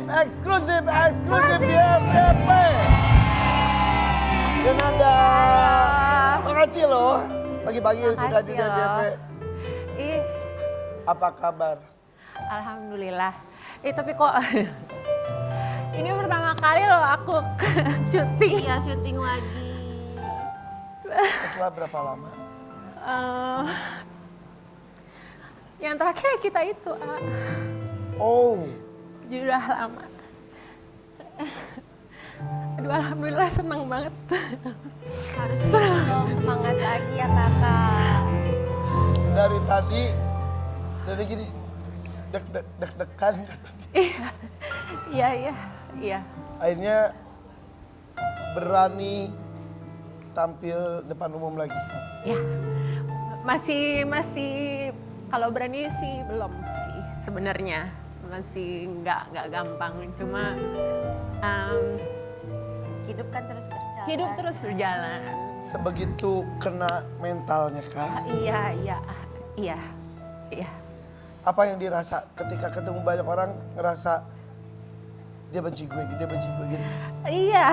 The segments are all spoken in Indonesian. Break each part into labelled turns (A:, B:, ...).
A: eksklusif di FYP. Denanda, makasih loh. Pagi-pagi sudah di FYP.
B: Ih,
A: Apa kabar?
B: alhamdulillah. Tapi kok ini pertama kali loh aku syuting.
C: Iya, syuting lagi.
A: Setelah berapa lama?
B: Yang terakhir kita itu,
A: Oh,
B: jadi udah lama. Aduh, alhamdulillah senang banget.
C: Harus dong semangat lagi ya kakak.
A: dari tadi, dari gini, deg-degan.
B: Iya.
A: Akhirnya berani tampil depan umum lagi.
B: Ya, masih kalau berani sih belum sih sebenarnya, masih nggak gampang. Cuma
C: Hidup kan terus berjalan.
B: hidup terus berjalan.
A: Sebegitu kena mentalnya kak.
B: Iya.
A: Apa yang dirasa ketika ketemu banyak orang ngerasa dia benci gue gitu.
B: Iya.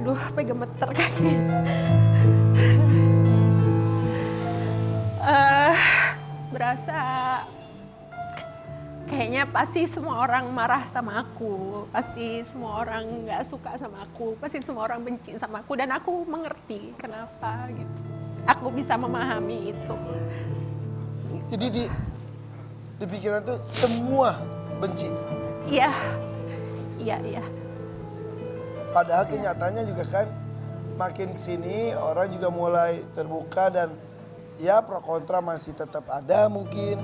B: Aduh, apa gemeter kaki. Berasa kayaknya pasti semua orang marah sama aku, pasti semua orang nggak suka sama aku, pasti semua orang benci sama aku, dan aku mengerti kenapa gitu. Aku bisa memahami itu.
A: Jadi di pikiran tuh semua benci.
B: Iya.
A: Padahal kenyataannya juga kan makin kesini orang juga mulai terbuka dan ya pro kontra masih tetap ada mungkin.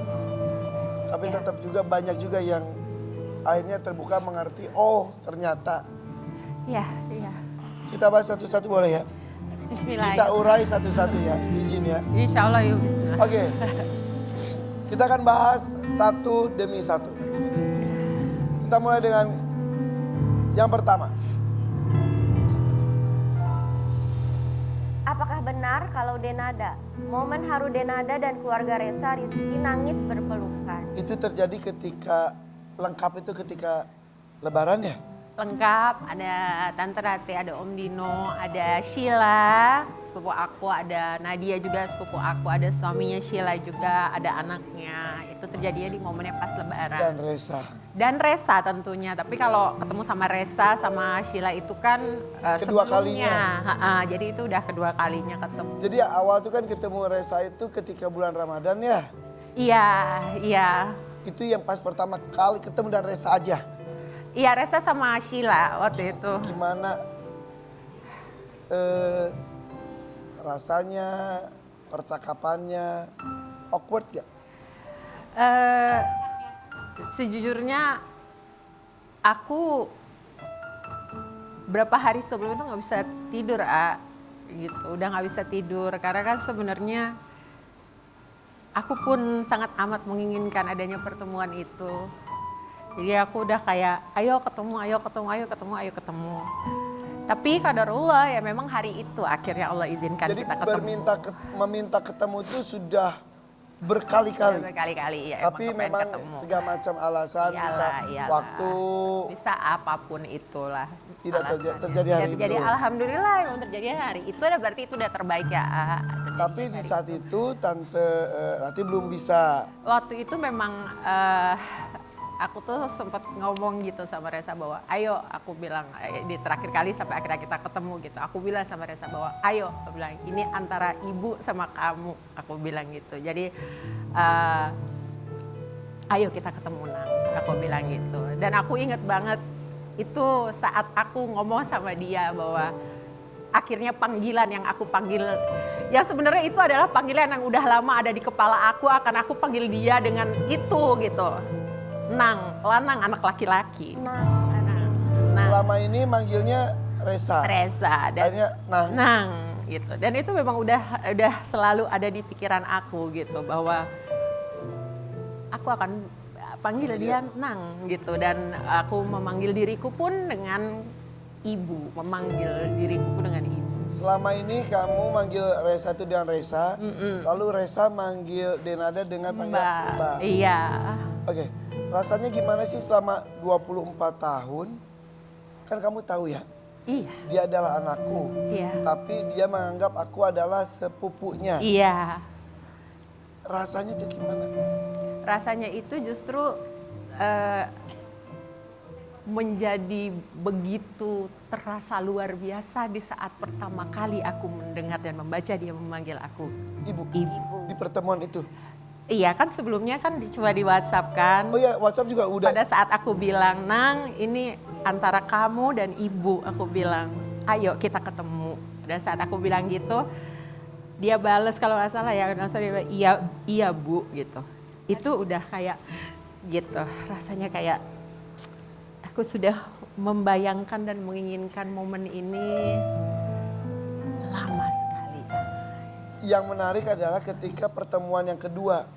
A: Tapi tetap juga banyak juga yang akhirnya terbuka mengerti, oh ternyata.
B: Iya.
A: Kita bahas satu-satu boleh ya?
B: Bismillah.
A: Kita urai satu-satu ya, izin ya.
B: Insya Allah yuk, bismillah.
A: Oke, kita akan bahas satu demi satu. Kita mulai dengan yang pertama.
C: Apakah benar kalau Denada, momen haru Denada dan keluarga Resa Rizky nangis berpelukan?
A: Itu terjadi ketika, lengkap itu ketika lebaran ya?
B: Lengkap, ada Tante Rati, ada Om Dino, ada Sheila, sepupu aku, ada Nadia juga sepupu aku, ada suaminya Sheila juga, ada anaknya. Itu terjadinya di momennya pas lebaran. Dan Resa tentunya, tapi kalau ketemu sama Resa sama Sheila itu kan
A: kedua
B: sebelumnya.
A: kalinya.
B: Jadi itu udah kedua kalinya ketemu.
A: Jadi awal tuh kan ketemu Resa itu ketika bulan Ramadan ya?
B: Iya.
A: Itu yang pas pertama kali ketemu dan Resa aja?
B: Iya, Resa sama Sheila waktu itu.
A: Gimana rasanya, percakapannya, awkward gak?
B: Sejujurnya aku berapa hari sebelum itu nggak bisa tidur, gitu. Udah nggak bisa tidur karena kan sebenarnya aku pun sangat amat menginginkan adanya pertemuan itu. Jadi aku udah kayak ayo ketemu. Tapi kadarullah ya memang hari itu akhirnya Allah izinkan
A: Jadi
B: kita ketemu.
A: meminta ketemu itu sudah berkali-kali.
B: Berkali-kali ya.
A: Tapi
B: emang
A: memang
B: ketemu.
A: segala macam alasan, bisa
B: Iyalah.
A: waktu.
B: Bisa apapun itulah.
A: Tidak
B: alasannya.
A: terjadi hari itu.
B: Jadi alhamdulillah memang terjadi hari itu, udah berarti itu udah terbaik ya.
A: Tapi di saat itu Tante Rati belum bisa.
B: Waktu itu memang aku tuh sempat ngomong gitu sama Resa bahwa ayo, aku bilang di terakhir kali sampai akhirnya kita ketemu gitu. Aku bilang sama Resa bahwa ayo, aku bilang ini antara ibu sama kamu, aku bilang gitu. Jadi ayo kita ketemu Nang, aku bilang gitu. Dan aku inget banget itu saat aku ngomong sama dia bahwa akhirnya panggilan yang aku panggil, ya sebenarnya itu adalah panggilan yang udah lama ada di kepala aku, akan aku panggil dia dengan itu gitu. Nang, lanang anak laki-laki.
C: Nang.
A: Selama ini manggilnya Resa.
B: Dan
A: Akhirnya
B: Nang gitu. Dan itu memang udah selalu ada di pikiran aku gitu bahwa aku akan panggil dia Nang gitu, dan aku memanggil diriku pun dengan ibu, memanggil diriku pun dengan ibu.
A: selama ini kamu manggil Resa itu dengan Resa, lalu Resa manggil Denada dengan panggil Mbak.
B: Iya.
A: Oke, rasanya gimana sih selama 24 tahun? Kan kamu tahu ya,
B: Iya.
A: dia adalah anakku.
B: Iya.
A: Tapi dia menganggap aku adalah sepupunya.
B: Iya.
A: Rasanya tuh gimana?
B: Rasanya itu justru menjadi begitu terasa luar biasa di saat pertama kali aku mendengar dan membaca dia memanggil aku
A: Ibu.
B: Ibu.
A: Di pertemuan itu.
B: Iya kan sebelumnya kan coba di WhatsApp kan.
A: Oh ya, WhatsApp juga udah.
B: Pada saat aku bilang, Nang ini antara kamu dan ibu, aku bilang, ayo kita ketemu. Pada saat aku bilang gitu, dia bales kalau nggak salah ya, dia bilang, iya bu gitu. Itu udah kayak gitu, rasanya kayak aku sudah membayangkan dan menginginkan momen ini lama sekali.
A: Yang menarik adalah ketika pertemuan yang kedua,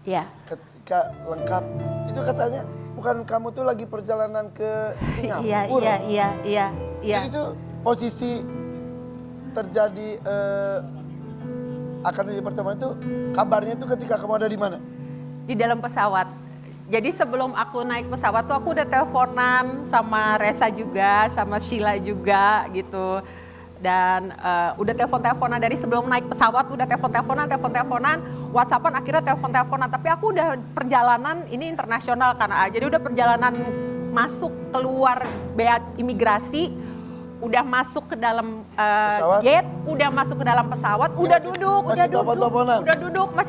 B: Ya,
A: ketika lengkap, itu katanya bukan kamu tuh lagi perjalanan ke Singapura.
B: iya.
A: Jadi itu posisi terjadi akan terjadi pertemuan itu kabarnya itu ketika kamu ada di mana?
B: Di dalam pesawat. Jadi sebelum aku naik pesawat tuh aku udah teleponan sama Resa juga, sama Sheila juga gitu. Dan udah telepon-teleponan dari sebelum naik pesawat udah telepon-teleponan, WhatsAppan akhirnya telepon-teleponan. Tapi aku udah perjalanan ini internasional kan, jadi udah perjalanan masuk keluar bea imigrasi, udah masuk ke dalam jet, udah masuk ke dalam pesawat, udah duduk, masih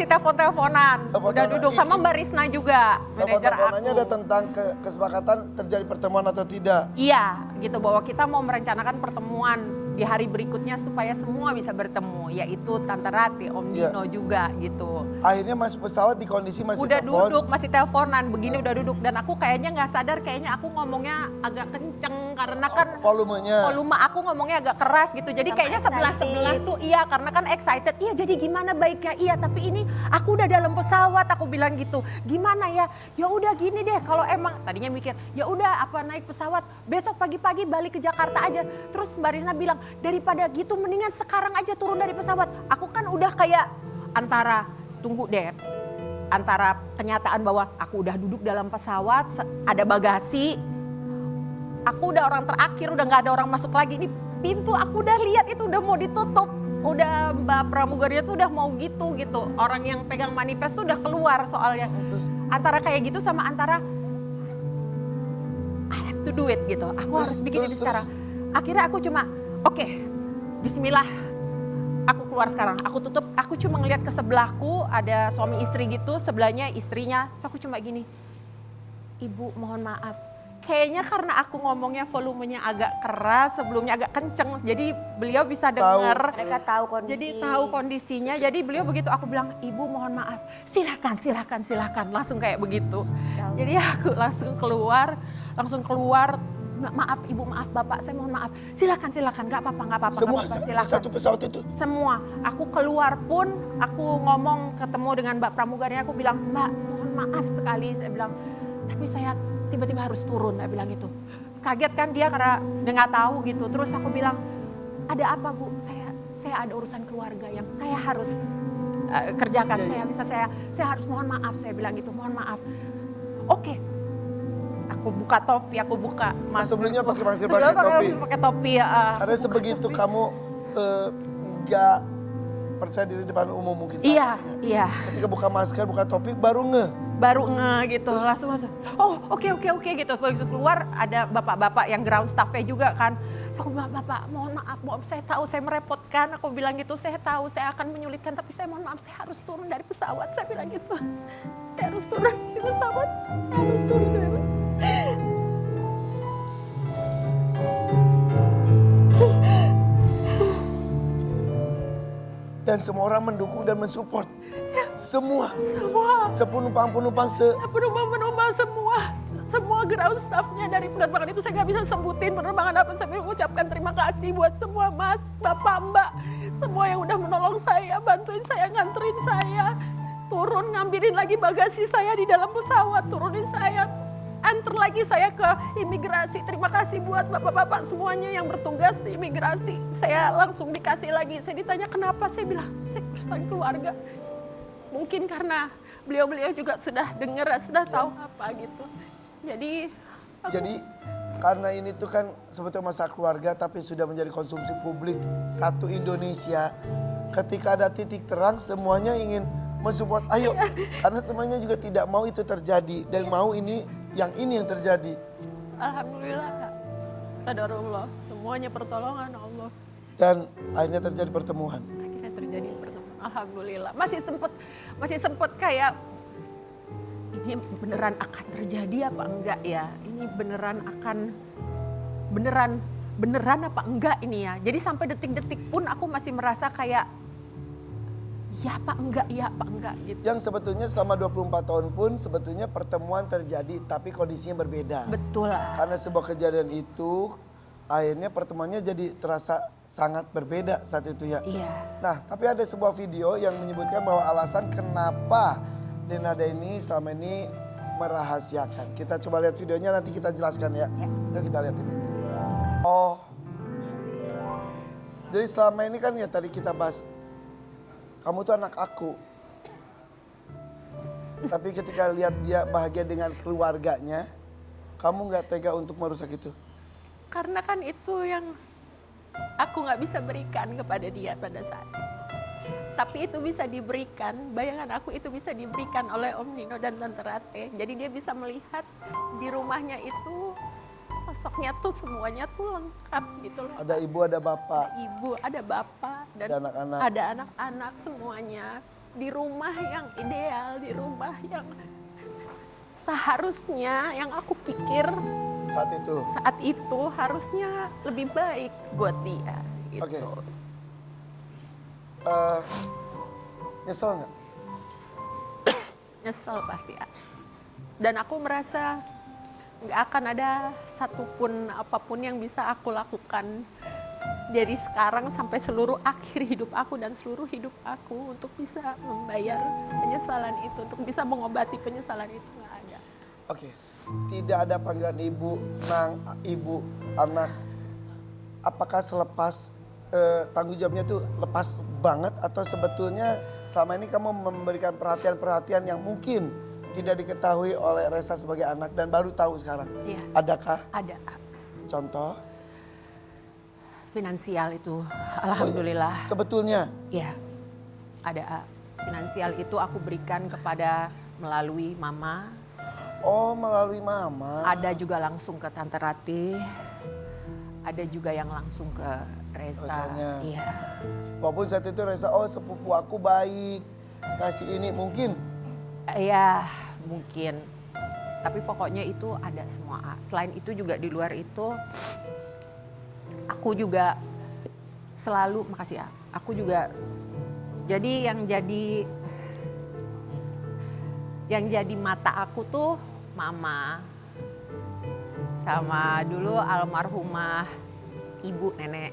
B: telepon-teleponan, udah duduk sama Mbak Risna juga, manajer aku.
A: Teleponannya ada tentang kesepakatan terjadi pertemuan atau tidak?
B: Iya, gitu bahwa kita mau merencanakan pertemuan di hari berikutnya supaya semua bisa bertemu, yaitu Tante Rati, Om Dino juga gitu.
A: Akhirnya masuk pesawat di kondisi masih
B: udah
A: telepon.
B: Duduk, masih teleponan, begini udah duduk. Dan aku kayaknya nggak sadar, kayaknya aku ngomongnya agak kenceng karena kan volume aku ngomongnya agak keras gitu. Jadi
C: Sama
B: kayaknya sebelah tuh iya karena kan excited. Iya jadi gimana baiknya? Iya tapi ini aku udah dalam pesawat, aku bilang gitu. Gimana ya? Ya udah gini deh, kalau emang tadinya mikir, ya udah apa naik pesawat besok pagi-pagi balik ke Jakarta aja. Terus Mbak Risna bilang, daripada gitu mendingan sekarang aja turun dari pesawat. Aku kan udah kayak antara tunggu deh, antara kenyataan bahwa aku udah duduk dalam pesawat, ada bagasi, aku udah orang terakhir, udah nggak ada orang masuk lagi. Ini pintu aku udah lihat itu udah mau ditutup, udah Mbak Pramugarinya tuh udah mau gitu. Orang yang pegang manifest tuh udah keluar soalnya. Antara kayak gitu sama antara I have to do it gitu. Aku harus bikin ini sekarang. Akhirnya aku cuma oke, bismillah. Aku keluar sekarang, aku tutup, aku cuma ngeliat ke sebelahku ada suami istri gitu, sebelahnya istrinya. So aku cuma gini, Ibu mohon maaf. Kayaknya karena aku ngomongnya volumenya agak keras, sebelumnya agak kenceng. Jadi beliau bisa dengar.
C: Mereka tahu kondisi.
B: Jadi tahu kondisinya, jadi beliau begitu aku bilang, Ibu mohon maaf, silahkan. Langsung kayak begitu. Jadi aku langsung keluar. Maaf Ibu, maaf Bapak, saya mohon maaf. Silakan, nggak apa-apa, silakan.
A: Satu pesawat itu?
B: Semua. Aku keluar pun, aku ngomong ketemu dengan Mbak Pramugari, aku bilang, Mbak mohon maaf sekali, saya bilang, tapi saya tiba-tiba harus turun, saya bilang gitu. Kaget kan dia karena dia nggak tahu gitu. Terus aku bilang, ada apa Bu? Saya ada urusan keluarga yang saya harus kerjakan. Saya harus mohon maaf, saya bilang gitu, mohon maaf. Oke. Aku buka topi, aku buka masker.
A: Sebelumnya pakai masker,
B: pakai topi.
A: Karena sebegitu topi. Kamu gak percaya diri depan umum mungkin.
B: Iya.
A: Ketika buka masker, buka topi, baru
B: gitu. Terus, langsung masuk. Oh oke gitu. Begitu keluar ada bapak-bapak yang ground staff-nya juga kan. So aku bilang, Bapak mohon maaf, saya tahu saya merepotkan. Aku bilang gitu, saya tahu saya akan menyulitkan. Tapi saya mohon maaf, saya harus turun dari pesawat. Saya bilang gitu. Saya harus turun dari pesawat.
A: Dan semua orang mendukung dan mensupport. Semua. Penumpang-penumpang
B: semua ground staff-nya dari penerbangan itu saya nggak bisa sebutin penerbangan apa. Saya mengucapkan terima kasih buat semua Mas, Bapak, Mbak, semua yang udah menolong saya, bantuin saya, nganterin saya, turun ngambilin lagi bagasi saya di dalam pesawat, turunin saya. antar lagi saya ke imigrasi. Terima kasih buat bapak-bapak semuanya yang bertugas di imigrasi. Saya langsung dikasih lagi. Saya ditanya kenapa, saya bilang saya urusan keluarga. Mungkin karena beliau-beliau juga sudah dengar, sudah tahu apa gitu. Jadi
A: karena ini tuh kan sebetulnya masalah keluarga tapi sudah menjadi konsumsi publik satu Indonesia. Ketika ada titik terang semuanya ingin mensupport, ayo. Karena semuanya juga tidak mau itu terjadi dan mau ini yang terjadi.
B: Alhamdulillah, qadarullah, semuanya pertolongan Allah.
A: Dan akhirnya terjadi pertemuan.
B: Akhirnya terjadi pertemuan. Alhamdulillah. Masih sempet kayak ini beneran akan terjadi apa enggak ya? Ini beneran apa enggak ini ya? Jadi sampai detik-detik pun aku masih merasa kayak ya apa enggak gitu.
A: Yang sebetulnya selama 24 tahun pun sebetulnya pertemuan terjadi tapi kondisinya berbeda.
B: Betul lah.
A: Karena sebuah kejadian itu akhirnya pertemuannya jadi terasa sangat berbeda saat itu ya.
B: Iya.
A: Nah tapi ada sebuah video yang menyebutkan bahwa alasan kenapa Denada ini selama ini merahasiakan. Kita coba lihat videonya nanti kita jelaskan ya. Yuk kita lihat ini. Oh. Jadi selama ini kan ya tadi kita bahas. Kamu tuh anak aku. Tapi ketika lihat dia bahagia dengan keluarganya, kamu gak tega untuk merusak itu?
B: Karena kan itu yang aku gak bisa berikan kepada dia pada saat itu. Tapi itu bisa diberikan, bayangan aku itu bisa diberikan oleh Om Nino dan Tante Rate. Jadi dia bisa melihat di rumahnya itu sosoknya tuh semuanya tuh lengkap gitu loh.
A: Ada ibu, ada bapak.
B: Ada ibu, ada bapak, dan
A: anak-anak.
B: ada anak-anak semuanya. Di rumah yang ideal, di rumah yang seharusnya yang aku pikir saat itu harusnya lebih baik buat dia gitu.
A: Oke. Nyesel nggak?
B: Nyesel pasti ya. Dan aku merasa nggak akan ada satupun apapun yang bisa aku lakukan dari sekarang sampai seluruh akhir hidup aku dan seluruh hidup aku untuk bisa membayar penyesalan itu, untuk bisa mengobati penyesalan itu, nggak ada.
A: Oke, tidak ada panggilan ibu, nang, ibu, anak. Apakah selepas tanggung jawabnya tuh lepas banget atau sebetulnya selama ini kamu memberikan perhatian-perhatian yang mungkin tidak diketahui oleh Resa sebagai anak dan baru tahu sekarang?
B: Iya.
A: Adakah?
B: Ada.
A: Contoh?
B: Finansial itu, alhamdulillah.
A: Sebetulnya?
B: Ya, ada. Finansial itu aku berikan kepada melalui mama.
A: Oh, melalui mama.
B: Ada juga langsung ke Tante Ratih. Ada juga yang langsung ke Resa.
A: Resanya.
B: Iya.
A: Walaupun saat itu Resa, oh sepupu aku baik, kasih ini mungkin.
B: Iya, mungkin. Tapi pokoknya itu ada semua. Selain itu juga di luar itu, aku juga selalu, makasih ya, aku juga, jadi yang jadi mata aku tuh mama. Sama dulu almarhumah ibu, nenek.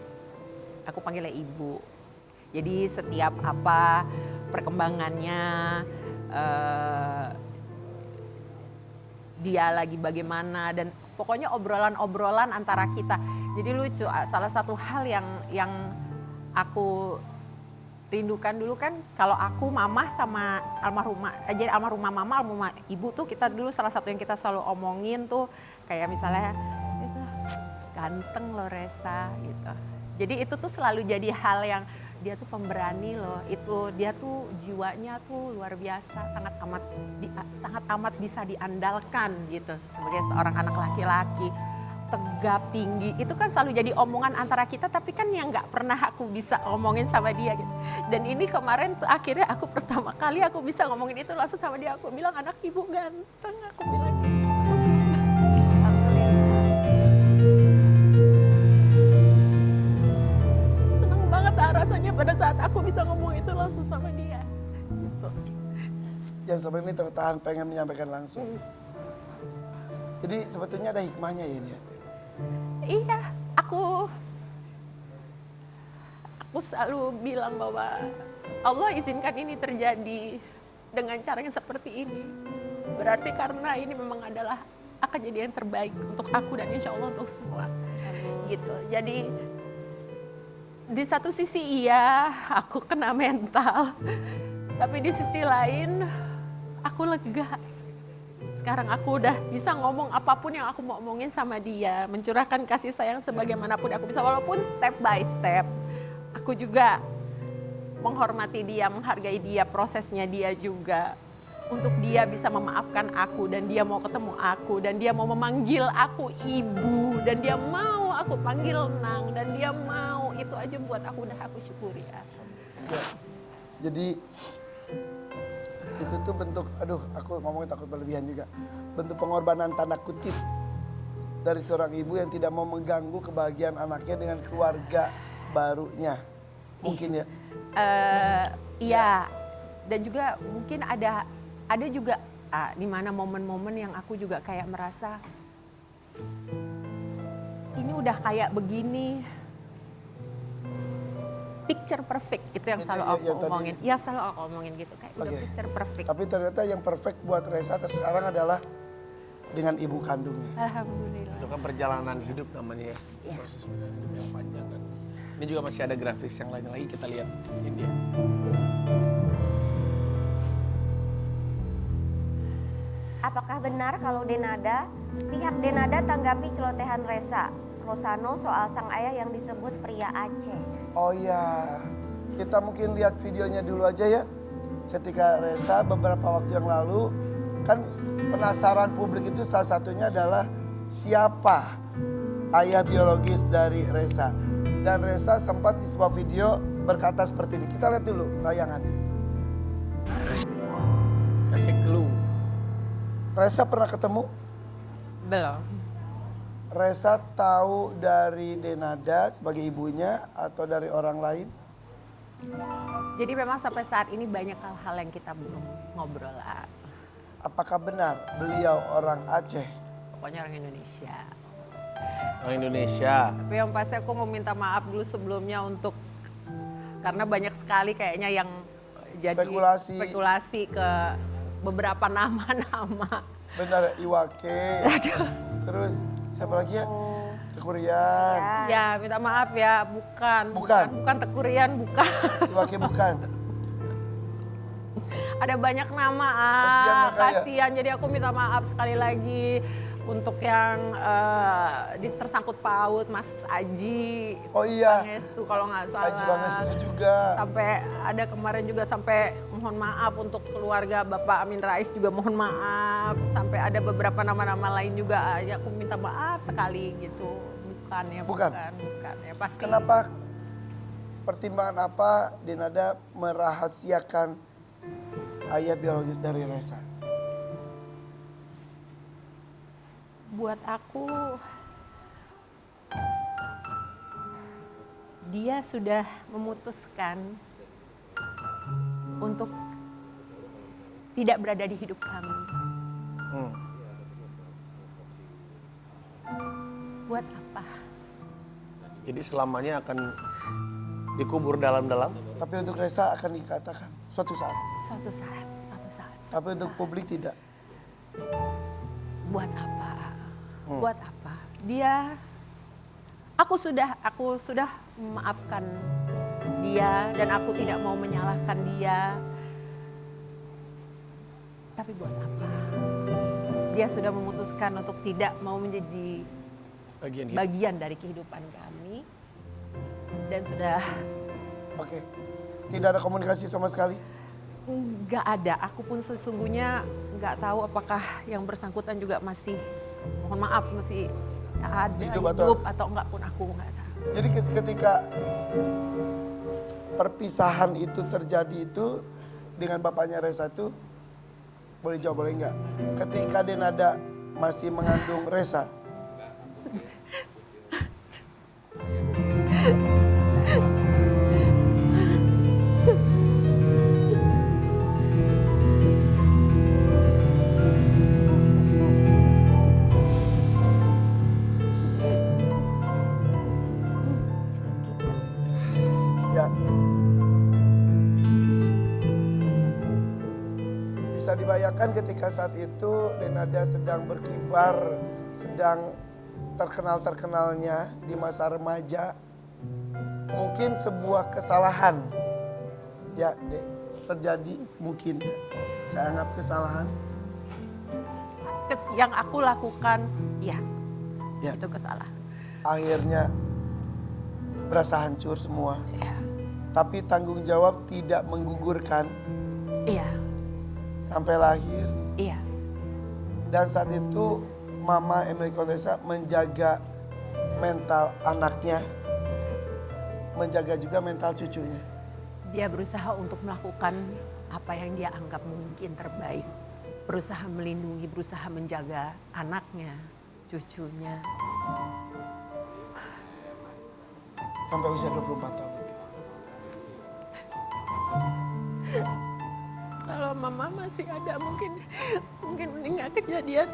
B: Aku panggilnya ibu. Jadi setiap apa perkembangannya, dia lagi bagaimana, dan pokoknya obrolan-obrolan antara kita. Jadi lucu, salah satu hal yang aku rindukan dulu kan, kalau aku mama sama jadi almarhumah mama, almarhumah ibu tuh kita dulu salah satu yang kita selalu omongin tuh kayak misalnya itu ganteng loh Resa gitu. Jadi itu tuh selalu jadi hal yang dia tuh pemberani loh, itu dia tuh jiwanya tuh luar biasa, sangat amat bisa diandalkan gitu sebagai seorang anak laki-laki, tegap, tinggi. Itu kan selalu jadi omongan antara kita, tapi kan yang nggak pernah aku bisa ngomongin sama dia gitu. Dan ini kemarin tuh akhirnya aku pertama kali aku bisa ngomongin itu langsung sama dia, aku bilang anak ibu ganteng, aku bilang gitu. Rasanya pada saat aku bisa ngomong itu langsung sama dia gitu.
A: Yang sampai ini tertahan pengen menyampaikan langsung. Jadi sebetulnya ada hikmahnya ya ini ya?
B: Iya, aku selalu bilang bahwa Allah izinkan ini terjadi dengan cara yang seperti ini. Berarti karena ini memang adalah akan jadi yang terbaik untuk aku dan insya Allah untuk semua. Gitu. Jadi di satu sisi iya aku kena mental, tapi di sisi lain aku lega. Sekarang aku udah bisa ngomong apapun yang aku mau omongin sama dia, mencurahkan kasih sayang sebagaimanapun aku bisa, walaupun step by step. Aku juga menghormati dia, menghargai dia, prosesnya dia juga. Untuk dia bisa memaafkan aku dan dia mau ketemu aku dan dia mau memanggil aku ibu dan dia mau aku panggil Nang dan dia mau, itu aja buat aku udah aku syukuri ya.
A: Jadi itu tuh bentuk, aduh aku ngomongin takut berlebihan juga. Bentuk pengorbanan tanda kutip dari seorang ibu yang tidak mau mengganggu kebahagiaan anaknya dengan keluarga barunya. Mungkin ya?
B: Iya, dan juga mungkin ada juga di mana momen-momen yang aku juga kayak merasa ini udah kayak begini, picture perfect itu yang selalu aku omongin. Iya selalu aku omongin gitu kayak udah picture perfect.
A: Tapi ternyata yang perfect buat Resa sekarang adalah dengan ibu kandungnya.
B: Alhamdulillah.
D: Itu kan perjalanan hidup namanya ya. Proses perjalanan hidup yang panjang kan. Ini juga masih ada grafis yang lain lagi kita lihat ini dia.
C: Apakah benar kalau pihak Denada tanggapi celotehan Resa Rosano soal sang ayah yang disebut pria Aceh?
A: Oh iya, kita mungkin lihat videonya dulu aja ya. Ketika Resa beberapa waktu yang lalu, kan penasaran publik itu salah satunya adalah siapa ayah biologis dari Resa. Dan Resa sempat di sebuah video berkata seperti ini. Kita lihat dulu tayangannya.
D: Kasih clue.
A: Resa pernah ketemu?
B: Belum.
A: Resa tahu dari Denada sebagai ibunya atau dari orang lain?
B: Jadi memang sampai saat ini banyak hal-hal yang kita belum ngobrol lah.
A: Apakah benar beliau orang Aceh?
B: Pokoknya orang Indonesia.
D: Orang Indonesia.
B: Tapi yang pasti aku mau minta maaf dulu sebelumnya karena banyak sekali kayaknya yang jadi spekulasi ke beberapa nama-nama.
A: Benar, Iwake. Terus siapa lagi ya? Tekurian.
B: Ya, minta maaf ya, bukan Tekurian, bukan.
A: Iwake bukan.
B: Ada banyak nama, kasihan. Jadi aku minta maaf sekali lagi untuk yang tersangkut paut, Mas Aji.
A: Oh iya.
B: Pangestu kalau nggak salah.
A: Aji Pangestu juga.
B: Sampai ada kemarin juga sampai mohon maaf untuk keluarga Bapak Amin Rais juga mohon maaf. Sampai ada beberapa nama-nama lain juga ya aku minta maaf sekali gitu. Bukan ya. Pasti.
A: Kenapa? Pertimbangan apa Denada merahasiakan ayah biologis dari Resa?
B: Buat aku, dia sudah memutuskan untuk tidak berada di hidup kami. Buat apa?
D: Jadi selamanya akan dikubur dalam-dalam.
A: Tapi untuk Resa akan dikatakan suatu saat.
B: Suatu saat.
A: Tapi untuk publik tidak.
B: Buat apa? Buat apa? Aku sudah memaafkan dia dan aku tidak mau menyalahkan dia. Tapi buat apa? Dia sudah memutuskan untuk tidak mau menjadi bagian dari kehidupan kami. Dan sudah...
A: Oke, tidak ada komunikasi sama sekali?
B: Nggak ada, aku pun sesungguhnya nggak tahu apakah yang bersangkutan juga masih, mohon maaf, masih ada hidup atau enggak pun aku nggak tahu.
A: Jadi ketika perpisahan itu terjadi itu dengan bapaknya Resa itu, boleh jawab boleh enggak? Ketika Denada masih mengandung Resa, dibayangkan ketika saat itu Denada sedang berkibar, sedang terkenal-terkenalnya di masa remaja. Mungkin sebuah kesalahan ya terjadi mungkin ya. Saya anggap kesalahan.
B: Yang aku lakukan, ya,
A: Ya.
B: itu kesalahan.
A: Akhirnya berasa hancur semua.
B: Ya.
A: Tapi tanggung jawab tidak menggugurkan
B: Iya,
A: sampai lahir.
B: iya,
A: Dan saat itu Mama Emily Contessa menjaga mental anaknya, menjaga juga mental cucunya.
B: dia berusaha untuk melakukan apa yang dia anggap mungkin terbaik. Berusaha melindungi, berusaha menjaga anaknya, cucunya.
A: Sampai usia 24 tahun itu.
B: Kalau mama masih ada mungkin meninggal kejadian.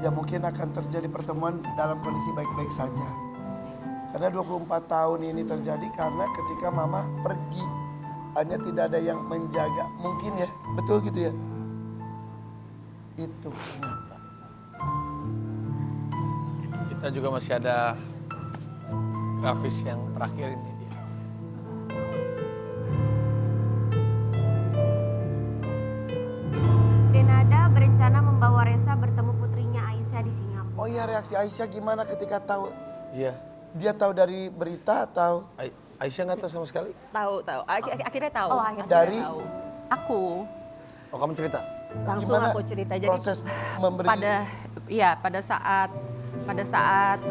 A: Ya mungkin akan terjadi pertemuan dalam kondisi baik-baik saja. Karena 24 tahun ini terjadi karena ketika Mama pergi, hanya tidak ada yang menjaga. Mungkin ya, betul gitu ya? Itu ternyata.
D: Kita juga masih ada grafis yang terakhir ini dia.
C: Denada berencana membawa Resa bertemu putrinya Aisyah di Singapura.
A: Oh iya, reaksi Aisyah gimana ketika tahu?
D: Iya.
A: Dia tahu dari berita atau
D: Aisyah nggak tahu sama sekali.
B: Tahu. Akhirnya tahu.
C: Oh, akhirnya
A: dari
B: tahu. Aku
D: Oh, kamu cerita?
B: langsung
A: gimana
B: aku cerita. Jadi
A: proses memberi
B: pada saat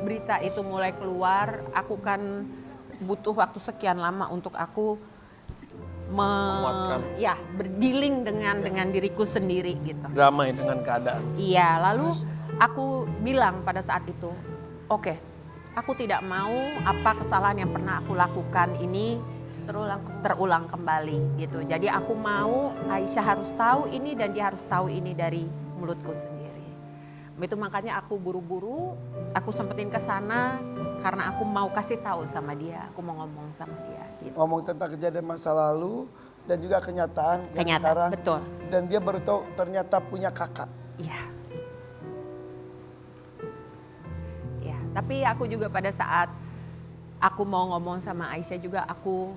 B: berita itu mulai keluar, aku kan butuh waktu sekian lama untuk aku
D: Menguatkan.
B: berdealing dengan diriku sendiri gitu.
D: Damai dengan keadaan.
B: Iya, lalu aku bilang pada saat itu, oke, aku tidak mau apa kesalahan yang pernah aku lakukan ini terulang kembali gitu. Jadi aku mau Aisyah harus tahu ini dan dia harus tahu ini dari mulutku sendiri. Itu makanya aku buru-buru, aku sempetin ke sana karena aku mau kasih tahu sama dia, aku mau ngomong sama dia gitu.
A: ngomong tentang kejadian masa lalu dan juga kenyataan yang
B: Kenyataan,
A: sekarang.
B: betul.
A: Dan dia baru tahu ternyata punya kakak.
B: Iya. Ya, tapi aku juga pada saat aku mau ngomong sama Aisyah juga aku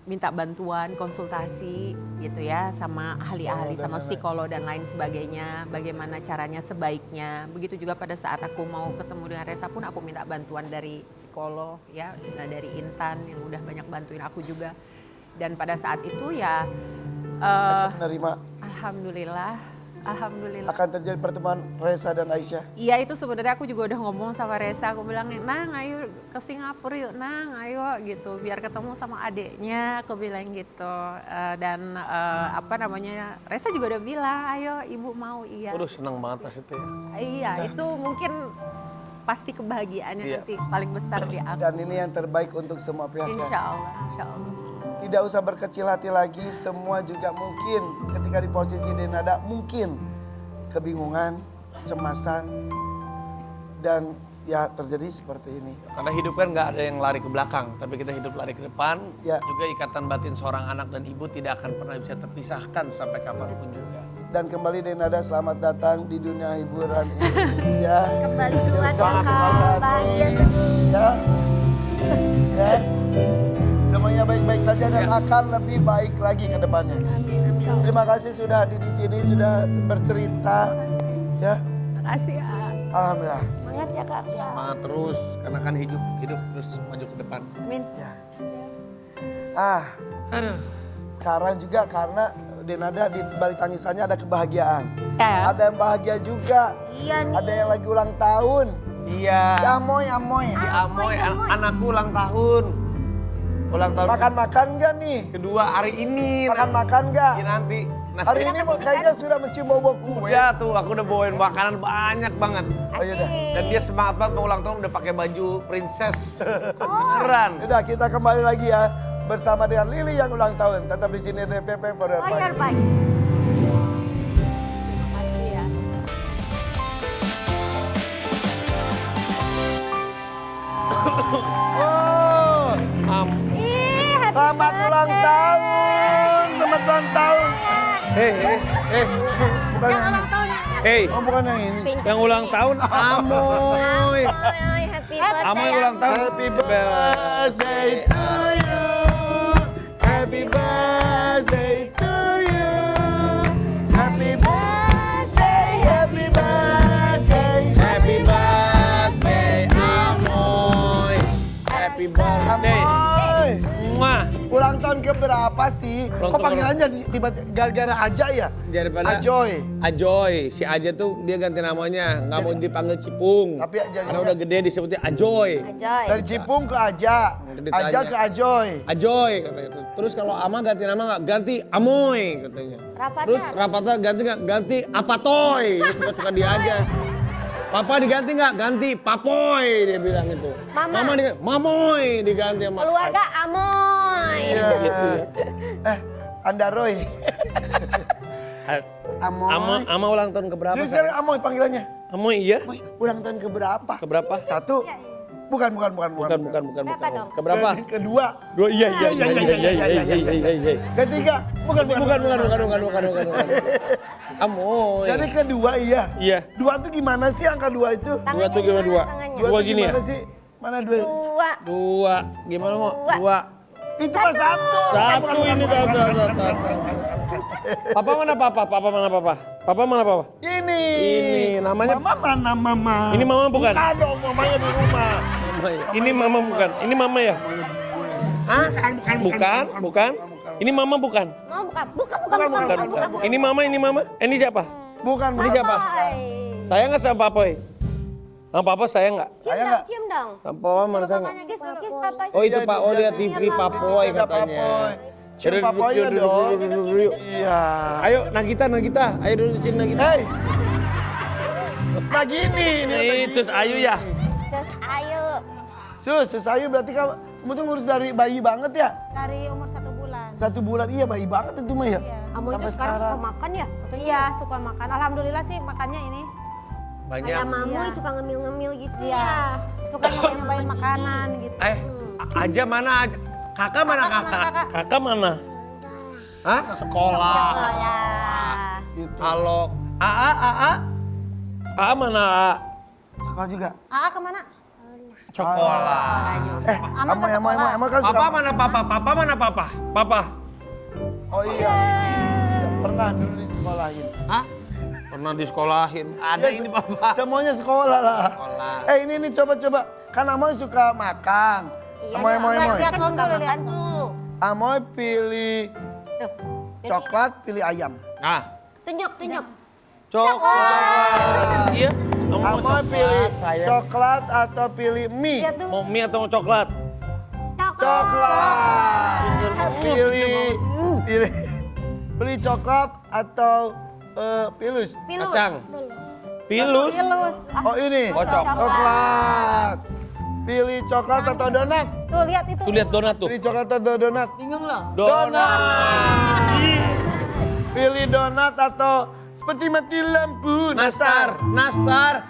B: minta bantuan konsultasi gitu ya sama ahli-ahli, sama psikolog dan lain sebagainya, bagaimana caranya sebaiknya. Begitu juga pada saat aku mau ketemu dengan Resa pun aku minta bantuan dari psikolog ya, dari Intan yang udah banyak bantuin aku juga. Dan pada saat itu ya
A: Aisyah menerima
B: Alhamdulillah.
A: akan terjadi pertemuan Resa dan Aisyah.
B: Iya, itu sebenarnya aku juga udah ngomong sama Resa, aku bilang, "Nang, ayo ke Singapura yuk, Nang, ayo," gitu, biar ketemu sama adeknya, aku bilang gitu. Resa juga udah bilang, "Ayo, Ibu mau." Iya.
D: Waduh, senang banget pas itu ya.
B: Iya, itu mungkin pasti kebahagiaannya
D: Iya.
B: nanti paling besar di aku.
A: Dan ini yang terbaik untuk semua pihak. ya.
B: Insya Allah.
A: Tidak usah berkecil hati lagi, semua juga mungkin ketika di posisi Denada mungkin kebingungan, kecemasan, dan ya terjadi seperti ini.
D: Karena hidup kan nggak ada yang lari ke belakang, tapi kita hidup lari ke depan.
A: Ya.
D: Juga ikatan batin seorang anak dan ibu tidak akan pernah bisa terpisahkan sampai kapanpun juga.
A: Dan kembali Denada, selamat datang di dunia hiburan Indonesia.
C: Kembali keluar
A: Semangat,
C: kakak,
A: semangat.
C: bahagia terus.
A: Ya. Ya. Semuanya baik-baik saja dan akan lebih baik lagi ke depannya. Terima kasih sudah hadir di sini, sudah bercerita. Ya,
B: Makasih ya.
A: alhamdulillah.
C: Semangat ya kakak.
D: Semangat terus, karena kan hidup terus maju ke depan.
B: Amin.
A: Ya.
D: Aduh.
A: Sekarang juga karena Denada di balik tangisannya ada kebahagiaan.
B: Ya.
A: Ada yang bahagia juga.
C: Iya nih.
A: Ada yang lagi ulang tahun.
D: Iya.
A: Si Amoy.
D: Si Amoy, anakku ulang tahun. Ulang tahun
A: Makan-makan gak nih?
D: kedua hari ini.
A: Makan-makan gak?
D: Iya, nanti.
A: Hari ini kayaknya sudah mencium bau kue.
D: Udah tuh, aku udah bawain makanan banyak banget.
A: Oh yaudah.
D: Dan dia semangat banget mau ulang tahun udah pakai baju princess. Beneran.
A: Yaudah kita kembali lagi ya bersama dengan Lili yang ulang tahun. Tetap di sini DPP Forever
C: Bayar
A: Pagi.
C: Pak.
B: Makasih ya.
A: Oh,
C: Ih, happy
A: selamat ulang tahun. ulang tahun. Bukan yang ini.
E: Hey,
A: Oh, bukan yang ini.
E: yang ulang tahun Amoy.
C: Happy birthday.
E: Amoy ulang tahun.
A: Happy birthday to you. Happy birthday to you. Happy birthday, happy birthday.
E: Happy birthday Amoy. Happy birthday.
A: Amoy.
E: Mwah.
A: Ulang tahun keberapa sih?
E: Ulang
A: Kok
E: tahun
A: panggilannya tiba-tiba gara-gara aja ya?
E: Daripada
A: Ajoy.
E: Ajoy, si Aja tuh dia ganti namanya, nggak mau dipanggil Cipung.
A: Tapi jadinya-
E: karena udah gede disebutnya Ajoy.
C: Ajoy.
A: Dari Cipung ke Aja.
E: Gede
A: Aja
E: tanya.
A: ke Ajoy.
E: Ajoy katanya. Terus kalau Ama ganti nama nggak? Ganti Amoy katanya.
C: Rafatha.
E: Terus Rafatha ganti nggak? Ganti Apatoy. Dia suka-suka dia aja. Papa diganti nggak? Ganti Papoy dia bilang itu.
C: Mama.
E: Mama diganti Mamoy diganti sama
C: Keluarga Amoy.
A: Iya.
E: gitu ya.
A: Anda Roy. Amoy.
E: Ama ulang tahun keberapa?
A: Jadi sekarang Amoy panggilannya.
E: Amoy iya?
A: Amoy, ulang tahun keberapa?
E: Keberapa?
A: Satu. Bukan.
E: Bukan.
C: Berapa dong?
E: Keberapa?
A: Kedua.
E: Dua iya.
A: Ketiga. Bukan.
E: Bukan. Amoy.
A: Jadi kedua iya.
E: Iya.
A: Dua tuh gimana sih angka dua itu?
E: Dua tuh gimana dua?
C: Tangannya.
E: Dua
A: tuh
E: gini ya?
A: gimana sih? Mana dua?
C: Dua.
E: Dua. Gimana mau? Dua.
A: Itu mah satu.
E: Satu ini satu. Papa mana papa? Papa mana papa? Papa mana papa?
A: Ini.
E: Ini namanya.
A: Mama mana mama?
E: Ini mama bukan?
A: Bukan dong, mamanya di rumah.
E: Ini mama bukan? Ini mama ya? Hah? Bukan. Ini mama bukan?
C: Mau buka? Buka.
E: Bukan. Ini mama. Ini siapa?
A: Bukan.
E: Ini siapa? Sayang nggak sama Papoy? Sama Papa sayang nggak?
A: Saya nggak.
C: Cium dong.
E: Sama Papa mana sayang nggak?
C: Kiss papa.
E: Oh itu Pak, oh lihat TV Papoy
A: Ada
E: katanya.
A: Papoy. Cium Papoynya dong. Iya.
E: Ayo Nagita. Ayo dulu sini Nagita.
A: Hei. Nah gini.
E: Ini Cus Ayu ya?
C: Just ayo.
A: Sus Ayu berarti kamu tuh ngurus dari bayi banget ya?
F: Dari umur 1 bulan.
A: 1 bulan, iya bayi banget itu mah ya?
C: Amoy itu
A: Sampai
C: sekarang
A: sekarang.
C: suka makan ya?
F: Iya, suka makan. Alhamdulillah sih makannya ini.
E: Banyak.
C: Kayak Mamoy
F: Iya.
C: suka ngemil-ngemil gitu
F: Iya.
C: ya.
F: Suka nyobain makanan gitu.
E: Aja mana aja? Kakak mana
F: Kakak
E: kakak?
F: mana, kakak?
E: Kakak mana? Hah? Sekolah.
C: Sekolah.
A: Gitu.
E: Halo. AA mana AA?
A: Sekolah juga.
F: Kemana?
E: Sekolah.
A: Emang kan suka.
E: Papa mana papa? Papa mana papa? Papa.
A: Oh iya. Pernah dulu disekolahin.
E: Hah? Pernah disekolahin. Ada
A: Ya,
E: ini papa.
A: Semuanya sekolah lah.
E: Sekolah.
A: Ini coba. Kan Amoy suka makan. Amoy.
F: Lihat dulu, lihat dulu.
A: Amoy pilih coklat, pilih ayam.
E: Ah,
C: Tunjuk.
E: coklat. Iya. Kamu mau
A: Amoy pilih
E: coklat, sayang.
A: coklat atau pilih mie?
F: Lihat dulu.
E: Mau mie atau mau coklat?
A: Coklat. Pilih coklat atau pilus?
E: Kacang. Pilus.
F: Pilus.
A: Oh ini.
E: Oh,
A: Coklat. Pilih coklat atau donat?
F: Tuh, lihat itu.
E: Tuh lihat donat tuh.
A: Pilih coklat atau donat?
B: Bingung loh.
E: Donat.
A: Pilih donat atau seperti mati lampu?
E: Nastar.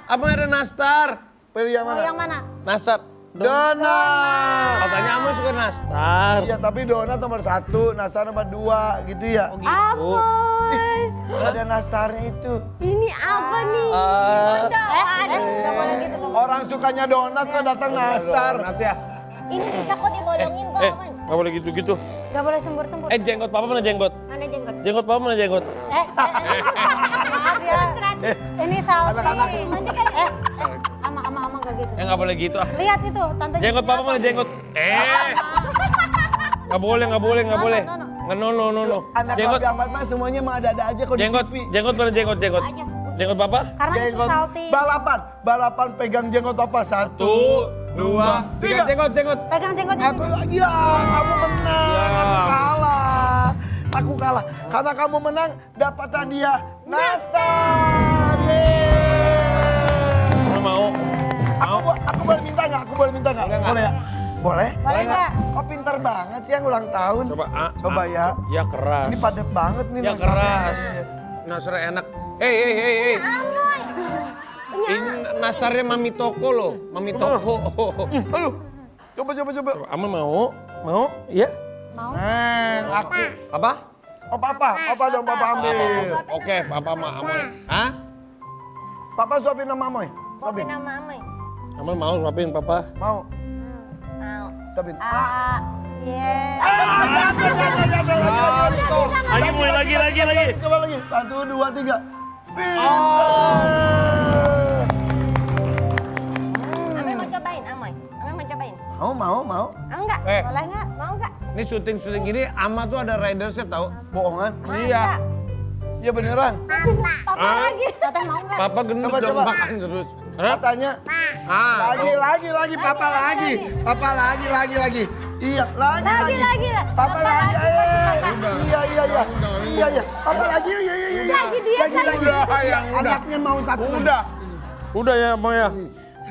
E: Apa ada nastar?
A: Pilih yang
F: Oh,
A: mana?
F: yang mana?
E: Nastar.
A: Donat.
E: Katanya kamu suka nastar.
A: Iya tapi donat nomor 1, nastar nomor 2 gitu ya.
E: Oh gitu.
A: Ada nastarnya itu.
C: Ini apa nih?
F: Nggak boleh gitu.
A: Orang sukanya donat kok datang nastar.
E: Donat ya.
C: Ini bisa kok dibolongin kok. Man.
E: Nggak boleh gitu-gitu.
F: Nggak boleh sembur-sembur.
E: Jenggot papa mana jenggot?
C: Mana jenggot?
E: Jenggot papa mana jenggot?
F: Maaf ya. Ini salty.
A: Anak-anak.
F: Ama nggak gitu.
E: Nggak boleh gitu ah.
F: Lihat itu, tante.
E: Jenggot papa mana jenggot? Nggak boleh. No.
A: Anak
E: Jenggot.
A: Abi Ahmad mah semuanya mah ada-ada aja kok di
E: Jenggot.
A: TV.
E: Jenggot mana jenggot? Jenggot papa?
F: Karena itu
A: Jenggot.
F: salty.
A: Balapan pegang jenggot apa? 1, 2, 3.
E: Jenggot.
F: Pegang jenggotnya.
A: Aku, ya kamu menang,
E: Ya.
A: aku kalah. Karena kamu menang, dapat hadiah nastar. Yeay.
E: Kamu mau?
A: Aku boleh minta nggak?
E: Boleh nggak?
A: Boleh ya? Boleh?
F: Boleh nggak?
A: Kok pintar banget sih yang ulang tahun?
E: Coba
A: ya.
E: Ya keras.
A: Ini padat banget nih
E: Ya
A: nastarnya.
E: keras. Nastar enak. Hei. Ini nastarnya Mami Toko loh. Mami Toko.
A: Aduh, coba.
E: Ama mau? Mau? Iya?
F: Mau?
A: Aku.
E: Apa?
A: Oh papa dong, papa ambil.
E: Oke, papa mah Amoy. Hah?
A: Papa suapin sama Amoy.
C: Kopi
A: Suapin.
C: nama Amoy.
E: Amoy mau suapin papa?
A: Mau.
C: Mau.
A: Suapin.
F: Iya.
E: Lagi mulai lagi.
A: Coba lagi. 1, 2, 3.
C: Amoy mau cobain, Amoy. Amoy mau cobain.
A: Mau.
C: Mau enggak?
F: Boleh nggak?
C: Mau enggak?
E: Ini syuting gini, Ama tuh ada ridersnya tahu?
A: Bohongan.
E: Iya.
A: Iya beneran.
F: Papa lagi. Teteh mau nggak?
E: Papa gendut
A: Coba,
E: dong
A: coba.
E: makan terus. Hah?
A: Katanya.
E: Ah.
A: Lagi. Papa lagi. Papa lagi. Iya, lagi. Papa lagi. Iya. Papa lagi. Iya. Lagi. Anaknya mau satu lagi.
E: Udah ya mau ya.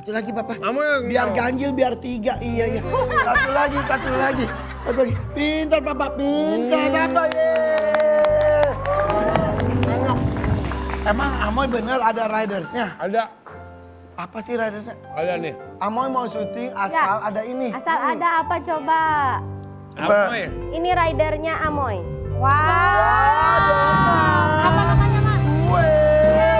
A: Satu lagi Papa.
E: Amoy yang
A: Biar ganjil biar 3. Iya. Satu lagi. Pintar Papa. Yeay. Emang Amoy bener ada ridersnya?
E: ada
A: Apa sih ridersnya?
E: nih.
A: Amoy mau syuting asal ada ini.
C: Asal ada apa coba?
E: Amoy.
C: Ini ridernya Amoy.
F: Wow. Apa namanya, Mak?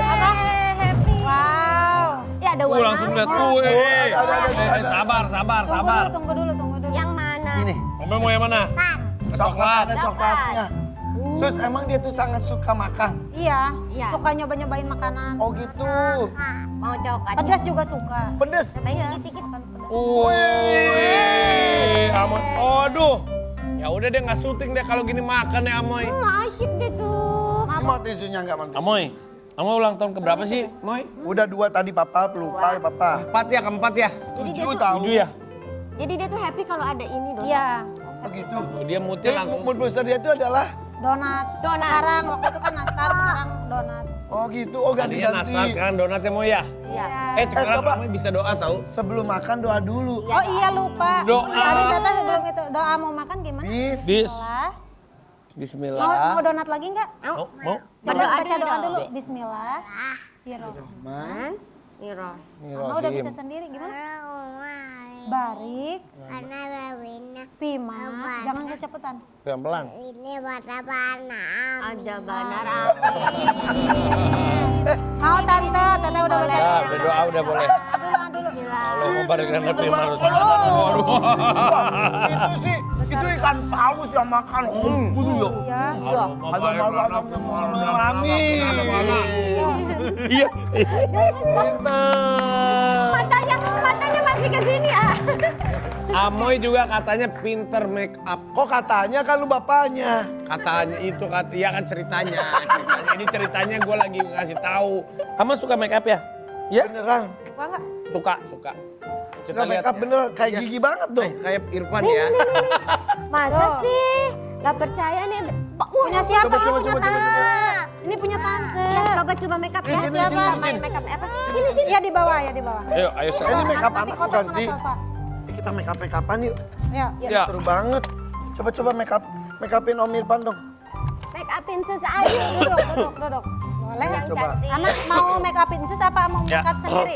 F: Apa?
C: Happy.
F: Wow.
C: Ya ada warna.
E: Langsung lihat kue. Sabar.
F: Tunggu dulu.
C: Yang mana?
A: Ini.
E: Amoy mau yang mana?
A: Coklat, ada coklatnya. Sus, emang dia tuh sangat suka makan?
F: Iya.
C: Iya.
F: Suka nyoba-nyobain makanan.
A: Oh gitu.
C: Mau coklat.
F: Pedas juga suka.
A: Pedes.
C: Katanya dikit-dikit.
E: Wih, Amoy. Aduh. Ya udah deh nggak syuting deh kalau gini makan ya Amoy.
C: Asyik deh tuh.
A: Ini mau tisunya nggak mau?
E: Amoy ulang tahun keberapa sih, Moy?
A: Udah 2 tadi Papa, lupa ya Papa.
E: Keempat ya?
A: 7 tahu.
E: 7 ya?
C: Jadi dia tuh happy kalau ada ini dong.
F: Iya.
A: Begitu.
E: Oh, dia mutil
A: Jadi
E: langsung.
A: mood booster dia itu adalah
F: Donat. Sekarang waktu itu kan nastar, sekarang donat.
A: oh gitu. Oh
E: Tadinya nastar,
A: ganti-ganti.
E: sekarang donat ya Moy ya?
C: Iya.
E: Sekarang
A: coba.
E: Amoy bisa doa tahu.
A: Sebelum makan doa dulu.
F: Oh iya lupa.
E: Doa.
F: Tadi Tata sebelum itu doa mau makan gimana?
A: Bis.
F: Bismillah.
E: Bismillah.
F: Mau donat lagi nggak?
E: Mau?
F: Baca doa dulu. Bismillah.
C: Man. Niro.
F: Mama udah bisa sendiri gimana? Barik. Pima. Jangan kecepetan.
E: Pelan-pelan.
C: Ada banar api.
F: Mau tante, tante udah baca.
E: Ya, berdoa udah boleh.
F: Dulu.
E: Allah barik dan hati harus.
A: Itu ikan paus yang makan. Gitu ya.
F: Iya.
E: Iya.
C: Matanya masih ke sini ah.
E: Amoy juga katanya pinter make up.
A: Kok katanya kan lu bapaknya?
E: Katanya itu iya kan ceritanya. Ini ceritanya gue lagi ngasih tahu. Kamu suka make up ya? Ya?
A: Beneran.
F: Suka nggak?
E: Suka.
A: Suka make up bener. Kayak
E: Iya.
A: gigi banget dong.
E: Kayak Irfan ya.
C: Masa sih? Gak percaya nih.
F: Punya siapa?
A: Coba.
F: Ini punya tante.
C: Ya, coba make up ya.
A: Sini,
C: Main make up apa? Sini.
F: Iya di bawah.
E: Ayo
A: Ini make up
F: Nanti
A: anak
F: kotak
A: bukan
F: kena
A: sih?
F: sofa.
A: Kita make up-an yuk.
F: Ya.
E: Ya.
A: Seru banget. Coba make upin Om Irfan dong.
C: Make upin sus aja.
F: Duduk. Boleh nggak?
A: Coba.
F: Anak mau make upin sus apa mau make up sendiri?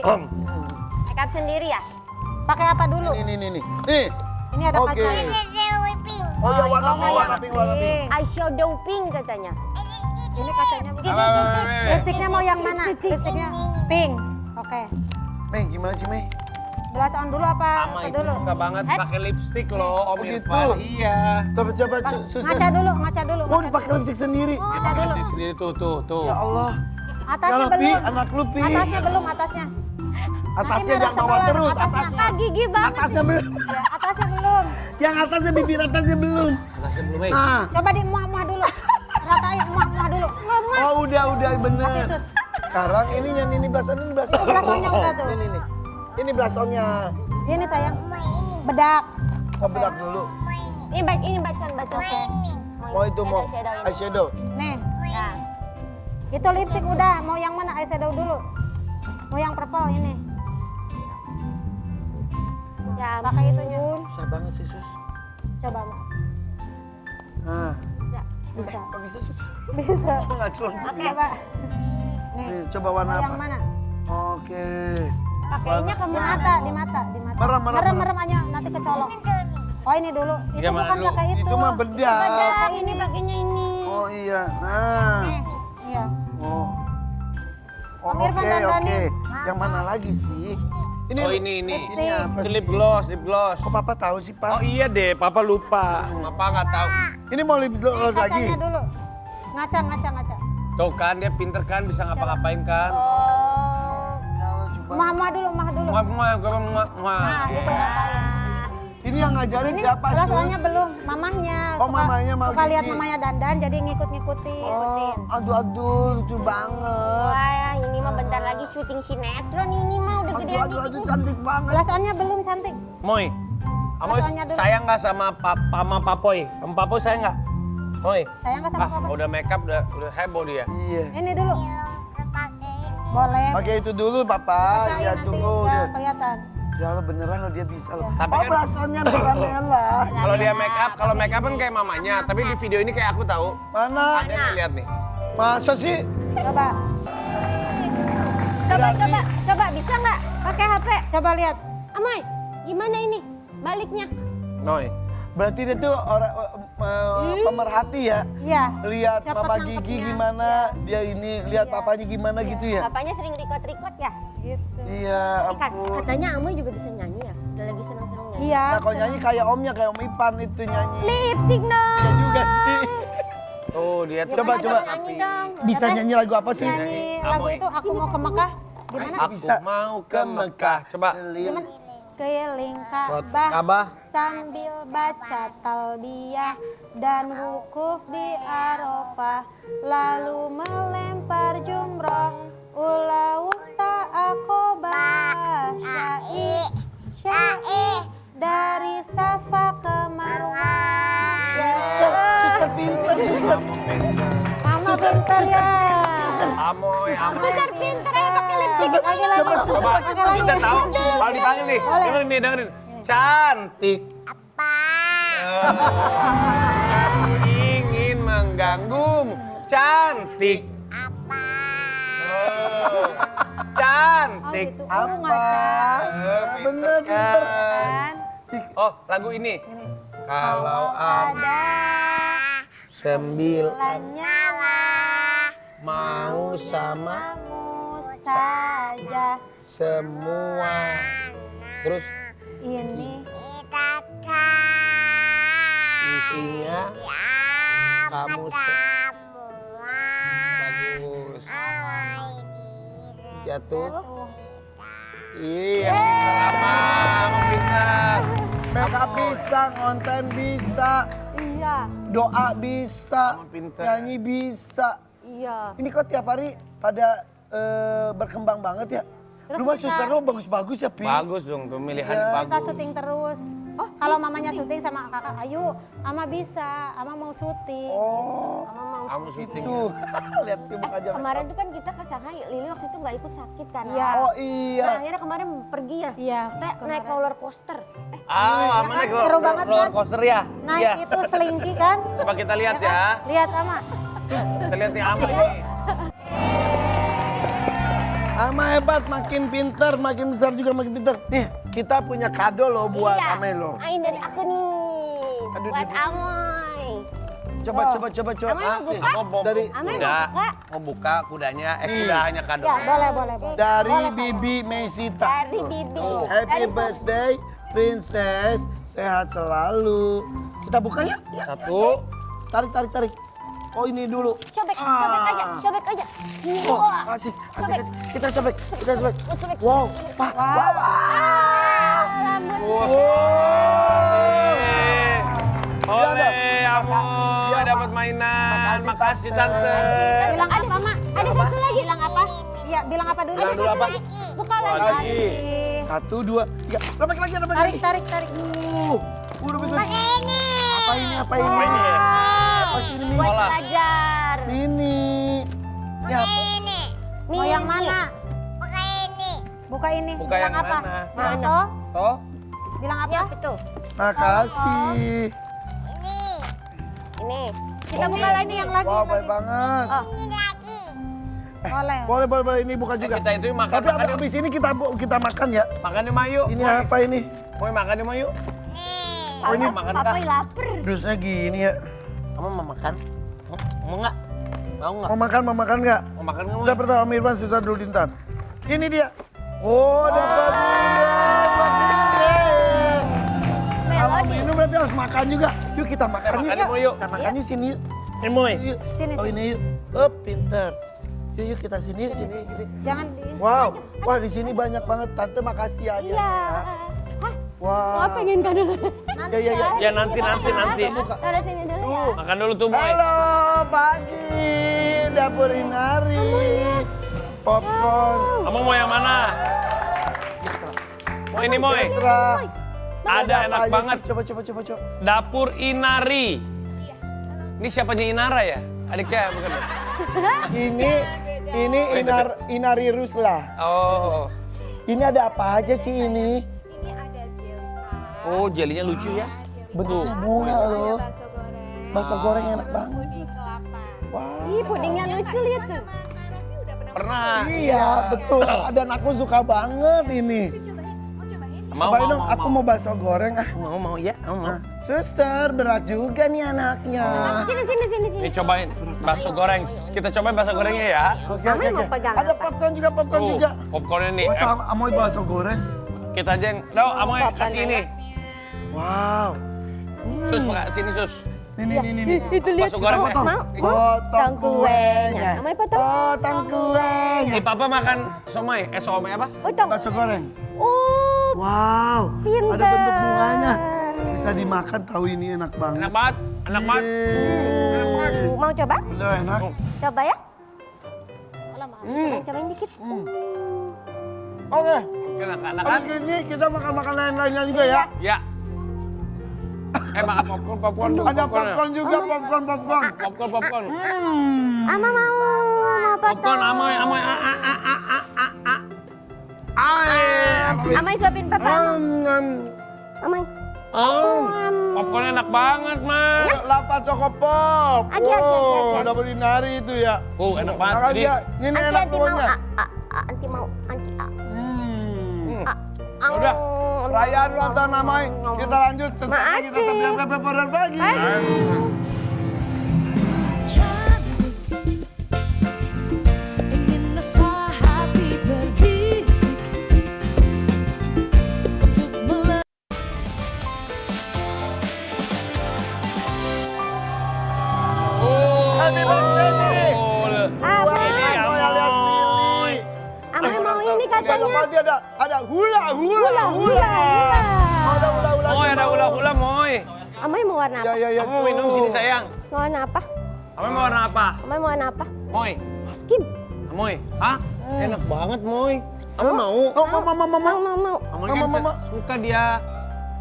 C: Make up sendiri ya?
F: Pakai apa dulu?
A: Nih.
F: Ini ada
A: Oke.
F: kaca.
A: Oh ya warna pink.
C: Eyeshadow pink katanya.
F: Ini kacanya. Lipstiknya mau yang mana? Lipstiknya pink. Oke.
A: Mei gimana sih Mei?
F: Blush on dulu apa?
E: Ama
F: Apa
E: itu
F: dulu?
E: suka banget pakai lipstick loh Om
A: Begitu.
E: Irfan. Iya.
A: Coba susus.
F: Ngaca dulu.
A: Oh dipakai lipstick sendiri.
F: Ngaca dulu.
E: Lipstick sendiri tuh.
A: Ya Allah.
F: Atasnya
A: Kalau Pi,
F: belum.
A: anak lu Pi.
F: Atasnya belum, atasnya.
A: Atasnya
F: Nanti
A: jangan bawa
F: merah
A: terus.
F: sebelah,
A: Atasnya.
C: Kak gigi banget.
A: Atasnya belum.
F: Ya, atasnya belum.
A: Yang atasnya bibir atasnya belum.
E: Atasnya belum
A: Nah.
F: Coba di muah-muah dulu. Ratain muah-muah dulu. Muah-muah.
A: Oh udah
F: Kasih
A: bener.
F: sus.
A: Sekarang ini belasan.
F: Itu blasonnya udah tuh.
A: Ini. Ini blasonnya.
F: Ini sayang. Bedak.
A: Mau bedak dulu.
C: Ini bacaan.
A: Mau itu mau eyeshadow.
F: Nih.
C: Ya.
F: Itu lipstick udah. Mau yang mana? Eyeshadow dulu. Mau yang purple ini.
C: Ya,
F: Pakai itunya.
A: Susah banget sih sus.
F: Coba, Ma.
A: Nah.
F: Bisa.
A: Kok bisa sus?
F: Bisa.
A: Kok nggak celong sih?
F: Coba. Nih.
A: Nih coba warna
F: Mau
A: apa?
F: yang mana?
A: Oke.
C: pakainya ke
F: Di mata, di mata.
A: Merem.
F: aja nanti kecolok. Oh ini dulu. Itu
E: Yang mana
F: bukan
E: dulu?
F: pakai itu.
A: Itu mah bedak.
C: Ini pakainya ini.
A: Oh iya, nah.
F: Nih, iya.
A: Oh. Oh,
F: Om
A: oke,
F: Irfan
A: oke.
F: dandanin.
A: Yang mana lagi sih? Ini
D: Oh ini.
A: Ini apa
D: Itu
A: sih?
D: lip gloss, lip gloss.
A: Kok Papa tahu sih,
D: Oh
A: Pak?
D: iya deh, Papa lupa. Papa nggak tahu.
A: Ini mau lip gloss lagi?
F: Kacanya dulu. Ngaca.
D: Tuh kan dia pinter kan, bisa ngapa-ngapain kan.
F: Mama dulu. Nah, gitu ratain.
A: Ini yang ngajarin
F: Ini
A: siapa,
F: lah
A: Sus?
F: soalnya belum, mamahnya.
A: Oh, mamanya mau
F: suka lihat
A: gigi.
F: mamanya dandan jadi ngikut-ngikutin.
A: Oh, aduh, lucu banget.
C: Wah, ini mah bentar lagi syuting sinetron ini mah udah gede.
A: Aduh, cantik banget.
F: Lah soalnya belum cantik.
D: Moy, Amoy
F: Soalnya dulu.
D: sayang nggak sama sama Papoy? Sama Papoy sayang nggak? Moy,
F: Sayang nggak sama papa?
D: udah make up udah heboh dia.
A: Iya.
F: Ini dulu. Boleh.
A: Pakai itu dulu, Papa.
F: Bacain
A: Ya,
F: nanti
A: tunggu.
F: ya, kelihatan.
A: Ya Allah, beneran loh dia bisa loh.
D: Tapi
A: Oh,
D: kan-
A: belasannya merah-merah.
D: Kalau dia make up kan kayak mamanya, tapi di video ini kayak aku tahu.
A: Mana?
D: Ada nih lihat nih.
A: Masa sih?
F: Coba.
C: Coba bisa nggak pakai HP?
F: Coba lihat.
C: Amoy, gimana ini baliknya?
D: Moy,
A: Berarti dia tuh orang pemerhati ya?
F: Iya.
A: Lihat
F: Cepet
A: Mama Gigi
F: nangkepnya.
A: gimana, dia ini lihat
F: Iya.
A: papanya gimana gitu ya?
C: Bapaknya sering record ya?
F: Gitu.
A: Iya, ampun.
C: Katanya Amoy juga bisa nyanyi ya? Udah lagi senang-senang nyanyi.
F: Iya.
A: Nah, kalau nyanyi kayak omnya, kayak Om Ipan itu nyanyi.
C: Lip sync dong.
A: Bisa juga sih.
D: tuh dia tuh
A: Coba,
D: pinter
A: coba.
D: tapi-
C: Nyanyi dong.
A: Bisa nyanyi lagu apa sih?
F: Nyanyi lagu
D: Amoy.
F: itu Aku Mau ke Mekah. Gimana?
D: Aku
A: Bisa.
D: mau ke Mekah. Coba.
F: Gimana? Keliling
D: Ka'bah.
F: Ka'bah sambil baca talbiyah dan wukuf di Arafah, lalu melempar jumroh ula wusta aqobah syai dari Safa ke Marwah.
A: Suster pinter, suster.
F: Mama pinter ya.
D: Amoy.
C: Suster pinter ya pakai lipstick.
F: Lagi lagi.
D: Coba,
F: Pakai lagi.
D: bisa tahu kalau dipanggil nih.
F: Boleh.
D: Dengerin. Cantik.
C: Apa?
D: Aku ingin mengganggumu. Cantik.
C: Apa?
D: Oh, cantik.
F: gitu.
A: Apa? Bener, pinter.
F: Kan?
D: Oh, lagu ini. Kalau ada
F: Ada
D: 9
F: nyawa
D: mau sama
F: kamu saja
D: semua. Terus
F: ini
D: isinya kamu bagus. Jatuh. Iya, pintar Amang, pintar.
A: Makeup bisa, konten bisa,
F: iya
A: doa bisa,
D: Kamu pinter.
A: nyanyi bisa.
F: iya
A: Ini kok tiap hari pada berkembang banget ya?
F: Terus
A: Rumah
F: kita-
A: suster kamu bagus-bagus ya, Pi?
D: Bagus dong, pemilihannya
A: Iya.
F: kita
D: bagus.
F: syuting terus. Oh, kalau mamanya syuting sama kakak, ayo, Ama bisa, Ama mau syuting.
A: Oh,
C: Mama mau.
D: Kamu syuting.
A: itu. Lihat sibuk aja.
C: Kemarin tuh kan kita ke sana, Lili waktu itu nggak ikut sakit kan?
F: Iya.
A: Oh
C: Nah,
A: iya.
C: akhirnya kemarin pergi ya.
F: Iya.
C: Kita naik
F: kemarin.
C: roller coaster.
D: Aman
F: kan?
D: naik
F: Seru banget
D: roller
F: kan?
D: coaster ya?
F: Naik
D: Iya.
F: itu selingki kan?
D: Coba kita lihat
F: Ya kan?
D: ya.
F: Lihat Ama.
D: Kita lihat nih Ama ini.
A: Ama hebat, makin pinter, makin besar juga makin pinter. Nih, kita punya kado loh buat Ame loh.
C: Ini dari aku nih.
A: Aduh,
C: Buat
A: aduh.
C: Amoy.
A: Coba.
C: Ame mau buka?
D: Mau
A: Dari-
C: Ame mau
D: kuda,
C: buka?
D: mau buka kudanya, kudanya kado.
F: Ya, boleh.
A: Dari
F: Boleh, sayang.
A: Bibi Mesita.
C: Dari Bibi.
A: Happy
C: Dari
A: birthday, Princess. Sehat selalu. Kita buka ya? Ya.
D: Satu.
A: Tarik. Oh ini dulu.
C: Sobek
A: Ah.
C: aja. Ini.
A: Oh,
C: Wah.
A: kasih. Kita sobek.
C: Sobek.
A: Wow, Pak. Wow.
D: Oleh, Amoy dapat mainan. Makasih Tante.
F: Bilang apa, Mak?
C: Ada satu lagi.
F: Bilang apa? Iya, bilang apa dulu?
D: Bilang dulu apa?
C: Buka lagi.
A: Makasih.
F: Ih,
A: 1, 2, 3. Robek lagi.
F: Tarik.
A: Udah robek lagi. Apa ini?
D: Apa ini ya?
A: Apa sih ini?
C: Buat
D: Sekolah.
C: belajar.
A: Ini. Ya, apa?
F: Mau yang mana? Buka ini.
D: Buka
F: Bilang
D: yang
F: apa?
D: mana?
F: Bilang
C: Mana?
F: toh?
D: Toh?
F: Bilang apa?
C: Ini apa tuh?
A: Makasih.
C: Ini. Kita
F: Ini,
C: buka lagi.
F: ini yang lagi.
A: Wow,
F: yang
A: baik
F: lagi.
A: banget.
F: Boleh.
A: Boleh. Ini bukan juga.
D: Kita itu makan.
A: Tapi abis ini kita makan ya.
D: Makan yuk, Mayu.
A: Ini apa ini?
D: Mau makan yuk, Mayu.
A: Oh ini
D: Makan kah?
C: Papai lapar.
A: dusnya gini ya.
D: Kamu mau makan? Mau nggak? Mau nggak?
A: Mau makan nggak?
D: Mau makan nggak?
A: Udah pertama Om Irfan susah dulu Dintan. Ini dia. Oh, dapat juga. Kalau minum berarti harus makan juga. Yuk kita makan yuk.
D: Makan yuk.
A: Kita makan yuk sini yuk.
D: Emoy.
A: Yuk.
F: Sini,
A: Oh
F: sini.
A: ini yuk. Pinter. Yuk kita sini sini.
F: Jangan di...
A: Wow, wah di sini banyak banget. Tante makasih ya.
F: Iya. Hah?
A: Wow.
F: Mau pengen kan dulu?
A: Ya.
D: Ya nanti.
F: Ada sini dulu ya.
D: Makan dulu tuh, Moy.
A: Halo, pagi. Dapur Inari. Popcorn.
D: Kamu mau yang mana? Mau ini, Moy.
A: Sejahtera.
D: Ada enak
A: Apa aja
D: banget.
A: sih? Coba.
D: Dapur Inari. Ini siapanya Inara ya? Adiknya bukan?
A: Ini Inari Rusla.
D: Oh.
A: Ini ada apa aja sih ini?
G: Ini ada jelly
D: Oh, jelinya lucu ya.
A: Bentuknya bunga loh. Bakso goreng enak banget.
G: puding kelapa.
A: Wah.
F: Ih, pudingnya lucu lihat tuh.
G: Kak Raffi udah pernah
D: Pernah.
A: Iya, betul. Dan aku suka banget ini.
G: cobain? Mau cobain?
A: Cobain dong, aku mau bakso goreng ah.
D: Mau ya, mau.
A: Suster, berat juga nih anaknya.
F: Sini.
D: Nih cobain bakso goreng. Kita cobain bakso gorengnya ya.
A: Oke.
F: Amoy mau pegang
A: Ada
F: apa?
A: popcorn juga.
D: Popcornnya nih.
A: Oh, sama Amoy bakso goreng.
D: Kita aja yang, Amoy kasih ini.
A: Wow.
D: Sus, pakai sini Sus.
A: Nih.
F: Itu lihat.
D: Bakso goreng deh.
F: Mau?
A: Potong
F: kuenya. Amoy potong.
A: Potong kuenya.
D: Nih papa makan somai. Somai apa?
F: Potong.
A: Bakso goreng.
F: Oh,
A: Wow.
F: pintar.
A: Ada bentuk bunganya. Bisa dimakan, tahu ini enak banget.
D: Enak banget. Enak banget. Enak banget.
F: Mau coba?
A: Udah enak.
F: Coba ya. Cobain dikit.
A: Oke.
D: Enak kan?
A: Habis ini kita makan makanan lainnya juga ya.
D: Ya. Makan popcorn tuh.
A: Ada popcorn juga, popcorn.
D: Popcorn.
F: Ama mau potong.
D: Popcorn, Amoy.
F: Amai suapin papa. Amai.
D: Popcorn enak banget, Mas.
A: Lapa Cokopop.
F: Agi.
A: Dapur Inari itu ya.
D: Enak banget.
A: Makasih
D: Jadi,
A: ya. Ini enak
F: Anti mau.
A: pokoknya.
F: Anti mau. Anti.
D: Udah.
A: Perayaan ulang tahun Amai. Kita lanjut. Setelah kita
F: Maaci.
A: tetap pepper pagi.
G: Ingin rasa hati berbisik untuk
A: Happy birthday.
F: Amai. Amai mau ini katanya.
A: Ada hula.
D: Moy, ada hula-hula, Moy.
F: Amai mau warna apa?
A: Ya.
D: Kamu mau minum sini, sayang.
F: Mau warna apa?
D: Kamu mau warna apa?
F: Amai mau warna apa?
D: Moy.
F: Skin.
D: Moy. Hah? Enak banget, Moy. Kamu mau?
F: Mau.
D: Amoy kan suka dia.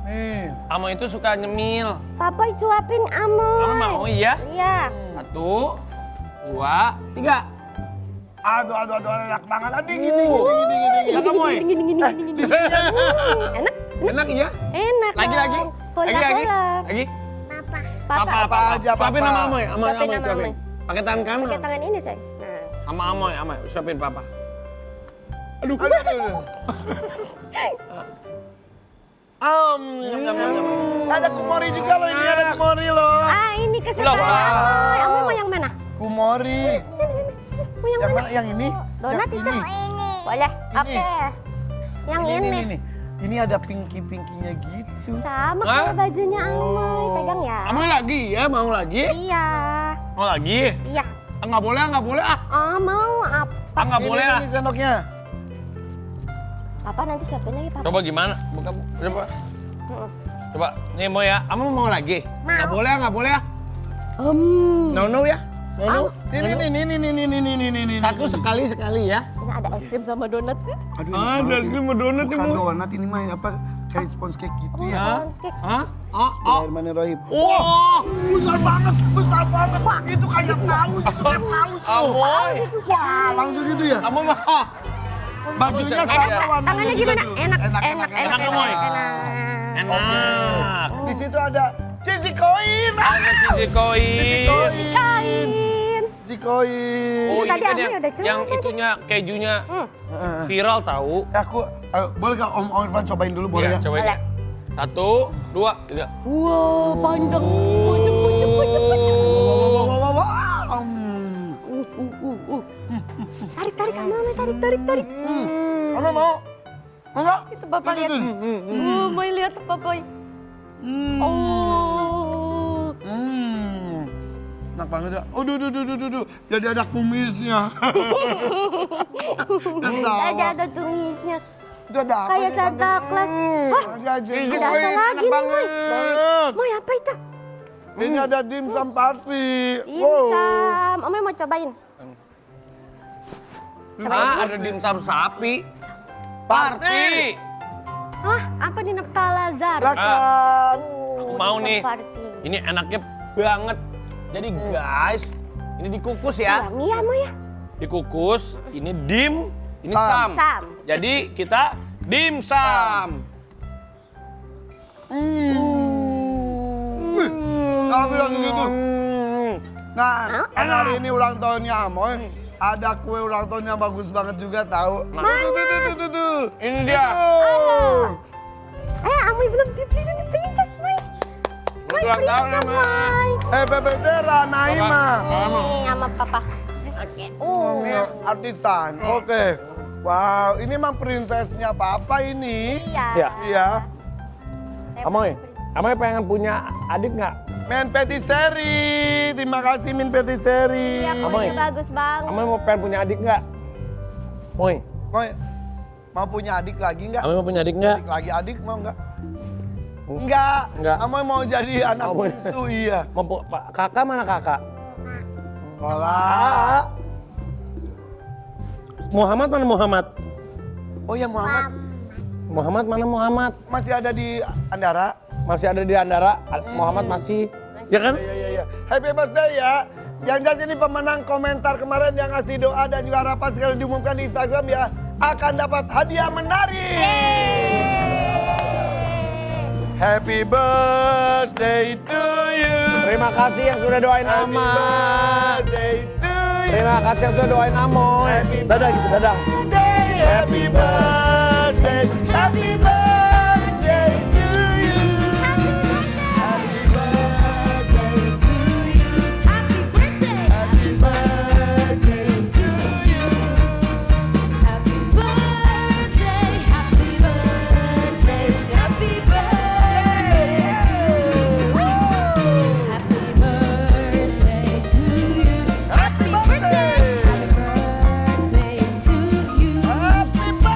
A: Nih.
D: Amoy itu suka nyemil.
F: Papa suapin Amoy.
D: Kamu mau ya?
F: Iya.
D: 1, 2, 3.
A: Aduh, enak banget. Aduh, gini.
D: Enak, Moy.
F: Gini. Enak?
D: Enak ya?
F: Enak.
D: Lagi.
F: Lagi. Papa.
A: Apa aja,
D: Suapin
A: Papa.
D: sama Amoy.
F: Suapin sama Amoy.
D: Pakai tangan kanan.
F: Pakai tangan ini, say. Nah.
D: Sama Amoy. Suapin papa.
A: Aduh. Ada kumori juga loh ini, ada kumori loh.
F: Ini kesukaan Amoy. Amoy mau yang mana?
A: Kumori.
F: Mau yang
A: Yang
F: mana?
A: mana? Yang ini?
F: Donat
A: Yang
F: itu?
A: ini.
F: Boleh. Oke. Yang ini.
A: Ini. Ini ada pinky-pinkynya gitu.
F: Sama
D: Hah?
F: kayak bajunya Amoy. Pegang ya.
D: Amoy lagi ya? Mau lagi?
F: Iya.
D: Mau lagi?
F: Iya.
D: Nggak boleh ah.
F: Mau apa?
D: Nggak boleh ah.
A: Ini sendoknya.
F: Papa nanti suapin lagi, Papa.
D: Coba gimana? Coba.
F: Mm.
D: Coba. Nih Moy ya. Kamu mau lagi? Nggak boleh ah. No ya? No.
A: Ini.
D: Satu sekali ya.
F: Ini ada es krim sama donat.
A: Aduh,
D: Ada es krim sama donat
A: Bukan donat ini mah apa kayak sponge cake gitu ya.
F: Sponge cake.
D: Hah?
A: Bismillahirrahmanirrahim.
D: Wah.
A: Besar banget. Itu kayak paus,
D: Amoy.
A: Wah, langsung gitu ya.
D: Kamu mau?
A: Bajunya sama warnanya.
F: Tangannya
A: juga
F: gimana?
A: tuh.
F: Enak.
D: Enak, Amoy. Enak.
A: Di situ ada cheesy koin.
D: Ada cici koin.
F: Kain.
A: Cheesy koin.
D: Oh, ini
F: Tadi
D: kan
F: Amoy
D: yang,
F: udah coba.
D: yang itunya kejunya
A: Heeh.
D: viral tahu.
A: Boleh gak Om Irfan cobain dulu boleh ya?
D: Cobain.
F: Boleh.
D: 1, 2, 3.
F: Wow, panjang.
A: Wah,
C: Amoy tarik.
A: Kamu mau? Enggak?
C: Itu Papa lihat. Amoy lihat Papa. Oh.
A: Enak banget ya. Oh, duh. Jadi ada kumisnya.
C: Ada tulisnya.
A: Itu ada apa
C: Kayak
A: sih,
C: Santa
A: Tante?
C: Claus.
A: Masih aja.
C: Ada apa lagi nih, Moy? Moy, apa itu?
A: Ini ada dimsum party.
C: Dimsum. Moy mau cobain?
E: Ada dimsum sapi. Party.
C: Hah? Apa di Neptalazar?
A: Silakan.
E: Aku mau nih. Ini enaknya banget. Jadi guys, ini dikukus ya.
C: Iya, Moy ya.
E: Dikukus, ini ini
A: Sam.
E: sam. Jadi kita dimsum.
A: Kalau bilang gitu. Nah, kan hari ini ulang tahunnya Amoy. Ada kue ulang tahun yang bagus banget juga tahu. Tuh.
E: Ini dia.
C: Amoy belum dipilih princess, Moy.
E: Ulang tahun Amoy.
A: Bebedera Naima.
C: Nih, sama Papa. Oke.
A: Ini artisan. Oke. Wow, ini emang prinsesnya Papa ini.
C: Iya.
A: Iya.
E: Amoy pengen punya adik nggak?
A: Min Petisserie. Terima kasih Min Petisserie.
C: Iya,
E: Amoy.
C: kuenya bagus banget.
E: Amoy mau pengen punya adik nggak? Moy,
A: Moy, mau punya adik lagi nggak?
E: Amoy mau punya adik nggak?
A: Adik lagi adik mau nggak? Enggak.
E: Amoy
A: mau jadi anak
E: Amoy.
A: bungsu, iya.
E: Kakak mana kakak?
A: Malah.
E: Muhammad mana Muhammad?
A: Oh ya Muhammad
E: Muhammad mana Muhammad?
A: masih ada di Andara.
E: Masih ada di Andara. Muhammad masih. Ya kan?
A: Iya. Happy birthday ya. Yang jelas ini pemenang komentar kemarin yang ngasih doa dan juga harapan sekarang diumumkan di Instagram ya akan dapat hadiah menarik. Happy birthday to you.
E: Terima kasih yang sudah doain
A: Happy
E: Ama.
A: birthday to you.
E: Terima kasih yang sudah doain Amoy. Dadah gitu, dadah.
A: Happy birthday. Happy birthday.